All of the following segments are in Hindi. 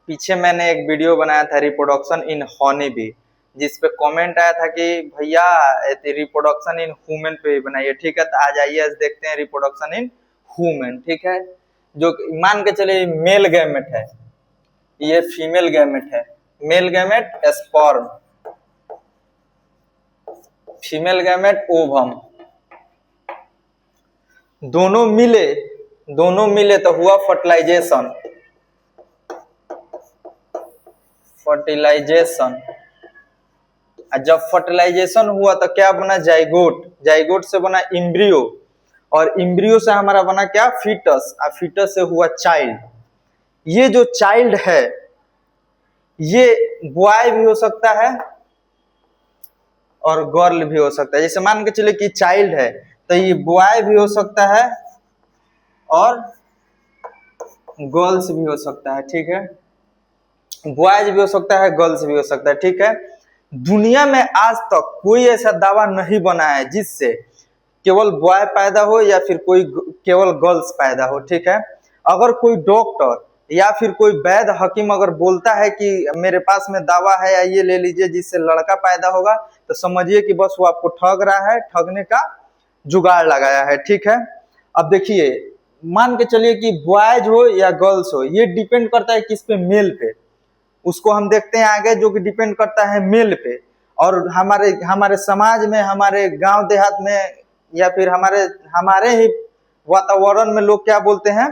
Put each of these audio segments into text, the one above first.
पीछे मैंने एक वीडियो बनाया था रिप्रोडक्शन इन हॉनी बी, जिसपे कमेंट आया था कि भैया रिप्रोडक्शन इन ह्यूमन पे भी बनाइए। ठीक है, तो आज आइए आज देखते हैं रिप्रोडक्शन इन ह्यूमन। ठीक है, जो मान के चलिए मेल गैमेट है, ये फीमेल गैमेट है। Male gamete sperm, female gamete ovum. दोनों मिले तो हुआ फर्टिलाइजेशन। जब फर्टिलाइजेशन हुआ तो क्या बना? जाइगोट। जाइगोट से बना इम्ब्रियो, और इम्ब्रियो से हमारा बना क्या? फीटस। और फीटस से हुआ चाइल्ड। ये जो चाइल्ड है ये बॉय भी हो सकता है और गर्ल भी हो सकता है। जैसे मान के चले कि चाइल्ड है तो ये बॉय भी हो सकता है और गर्ल्स भी हो सकता है। ठीक है, बॉयज भी हो सकता है, गर्ल्स भी हो सकता है। ठीक है, दुनिया में आज तक कोई ऐसा दावा नहीं बना है जिससे केवल बॉय पैदा हो या फिर कोई केवल गर्ल्स पैदा हो। ठीक है, अगर कोई डॉक्टर या फिर कोई वैद्य हकीम अगर बोलता है कि मेरे पास में दावा है या ये ले लीजिए जिससे लड़का पैदा होगा, तो समझिए कि बस वो आपको ठग रहा है, ठगने का जुगाड़ लगाया है। ठीक है, अब देखिए मान के चलिए कि बॉयज हो या गर्ल्स हो, ये डिपेंड करता है किस पे? मेल पे। उसको हम देखते हैं आगे, जो कि डिपेंड करता है मेल पे। और हमारे समाज में, हमारे गांव देहात में या फिर हमारे ही वातावरण में लोग क्या बोलते हैं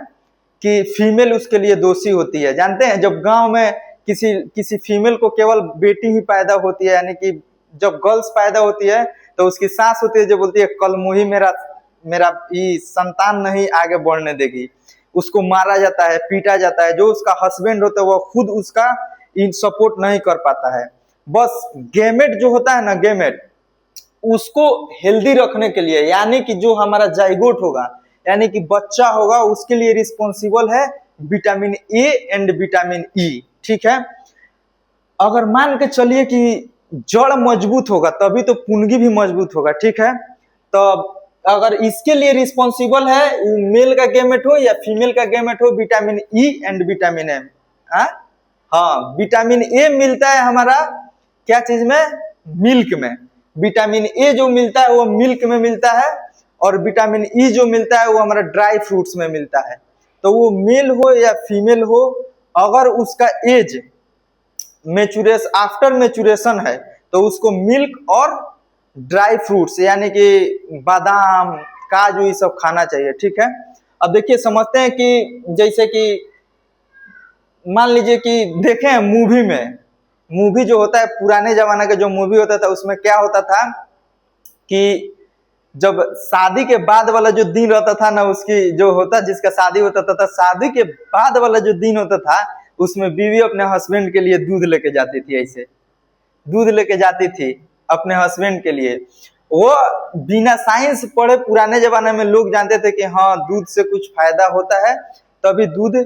कि फीमेल उसके लिए दोषी होती है। जानते हैं, जब गांव में किसी फीमेल को केवल बेटी ही पैदा होती है, यानी कि जब गर्ल्स पैदा होती है तो उसकी सास होती है जो बोलती है कल मुही मेरा संतान नहीं आगे बढ़ने देगी। उसको मारा जाता है, पीटा जाता है। जो उसका हस्बैंड होता है वो खुद उसका इन सपोर्ट नहीं कर पाता है। बस गैमेट जो होता है ना, गैमेट उसको हेल्दी रखने के लिए, यानी कि जो हमारा जाइगोट होगा, यानी कि बच्चा होगा, उसके लिए रिस्पॉन्सिबल है vitamin A and vitamin E. ठीक है, अगर मान के चलिए कि जड़ मजबूत होगा तभी तो पुंगी भी मजबूत होगा। ठीक है, तो अगर इसके लिए रिस्पॉन्सिबल है मेल का गैमेट हो या फीमेल का गैमेट हो, vitamin E and vitamin M. हाँ, विटामिन ए मिलता है हमारा क्या चीज में? मिल्क में। विटामिन ए जो मिलता है वो मिल्क में मिलता है, और विटामिन ई जो मिलता है वो हमारा ड्राई फ्रूट्स में मिलता है। तो वो मेल हो या फीमेल हो, अगर उसका एज आफ्टर मेचुरेशन है तो उसको मिल्क और ड्राई फ्रूट्स यानी कि बादाम, काजू, ये सब खाना चाहिए। ठीक है, अब देखिए समझते हैं कि जैसे कि मान लीजिए कि देखें मूवी जो होता है, पुराने जमाने का जो मूवी होता था उसमें क्या होता था कि जब शादी के बाद वाला जो दिन रहता था ना, उसकी जो होता जिसका शादी होता था, शादी के बाद वाला जो दिन होता था उसमें बीवी अपने हस्बैंड के लिए दूध लेके जाती थी। ऐसे दूध लेके जाती थी अपने हस्बैंड के लिए। वो बिना साइंस पढ़े पुराने जमाने में लोग जानते थे कि हाँ दूध से कुछ फायदा होता है, तभी दूध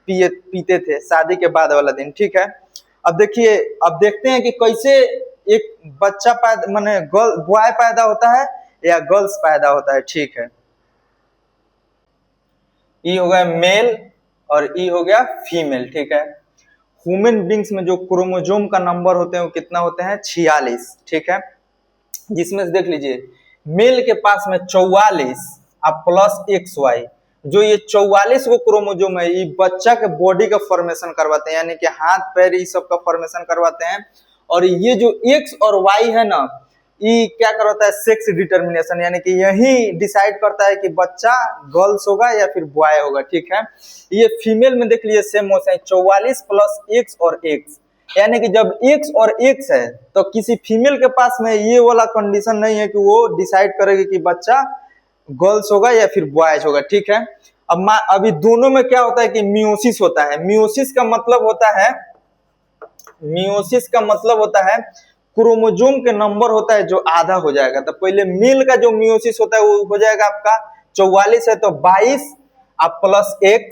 पीते थे शादी के बाद वाला दिन। ठीक है, अब देखिए, अब देखते हैं कि कैसे एक बच्चा पैदा माने बॉय पैदा होता है या गर्ल्स पैदा होता है। ठीक है, ई हो गया मेल और ई हो गया फीमेल। ठीक है, ह्यूमन बींग्स में जो क्रोमोजोम का नंबर होते हैं वो कितना होते हैं? 46। ठीक है, जिसमें से देख लीजिए मेल के पास में 44 अब प्लस XY, जो ये 44 को क्रोमोजोम है, ये बच्चा के बॉडी का फॉर्मेशन करवाते हैं, यानी कि हाथ पैर ये सब का फॉर्मेशन करवाते हैं। और ये जो X और Y है ना, ये क्या करवाता है? सेक्स डिटर्मिनेशन, यानी कि यही डिसाइड करता है कि बच्चा गर्ल्स होगा या फिर बॉय होगा। ठीक है, ये फीमेल में देख लीजिए सेम होता है 44 प्लस X और X, यानी कि जब X और X है तो किसी फीमेल के पास में ये वाला कंडीशन नहीं है कि वो डिसाइड करेगी कि बच्चा गर्ल्स होगा या फिर बॉयज होगा। ठीक है, अब अभी दोनों में क्या होता है कि मियोसिस होता है। मियोसिस का मतलब होता है क्रोमोजोम के नंबर होता है जो आधा हो जाएगा। तो पहले मेल का जो मियोसिस होता है वो हो जाएगा आपका 44 है तो 22 अब प्लस X,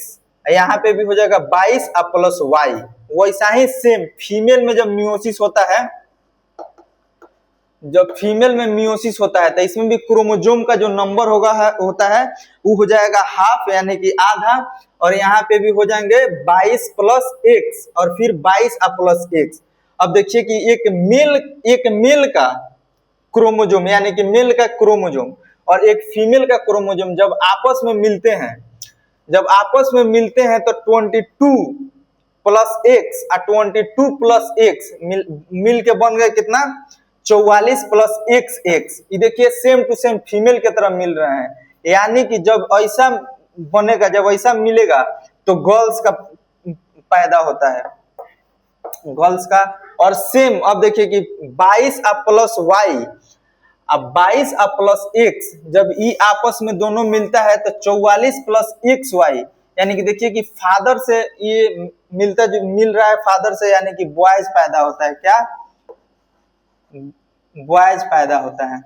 यहाँ पे भी हो जाएगा 22 अब प्लस Y। वैसा ही सेम फीमेल में जब मियोसिस होता है जब फीमेल में मियोसिस होता है तो इसमें भी क्रोमोजोम का जो नंबर होता है वो हो जाएगा हाफ यानी कि आधा, और यहाँ पे भी हो जाएंगे 22 प्लस एक्स और फिर 22 प्लस एक्स। अब देखिए कि एक मेल का क्रोमोजोम यानी कि मेल का क्रोमोजोम और एक फीमेल का क्रोमोजोम जब आपस में मिलते हैं तो 22 प्लस एक्स और 22 प्लस एक्स मिल के बन गए कितना 44 प्लस एक्स एक्स। ये देखिए सेम टू सेम फीमेल के तरह मिल रहे हैं, यानी कि जब ऐसा बनेगा, जब ऐसा मिलेगा तो गर्ल्स का पैदा होता है, गर्ल्स का। और सेम अब देखिए कि 22 प्लस वाई, अब 22 प्लस एक्स जब ये आपस में दोनों मिलता है तो 44 प्लस एक्स वाई, यानी कि देखिए कि फादर से ये मिल रहा है फादर से, यानी कि बॉयज पैदा होता है। क्या बॉयज पैदा होता है।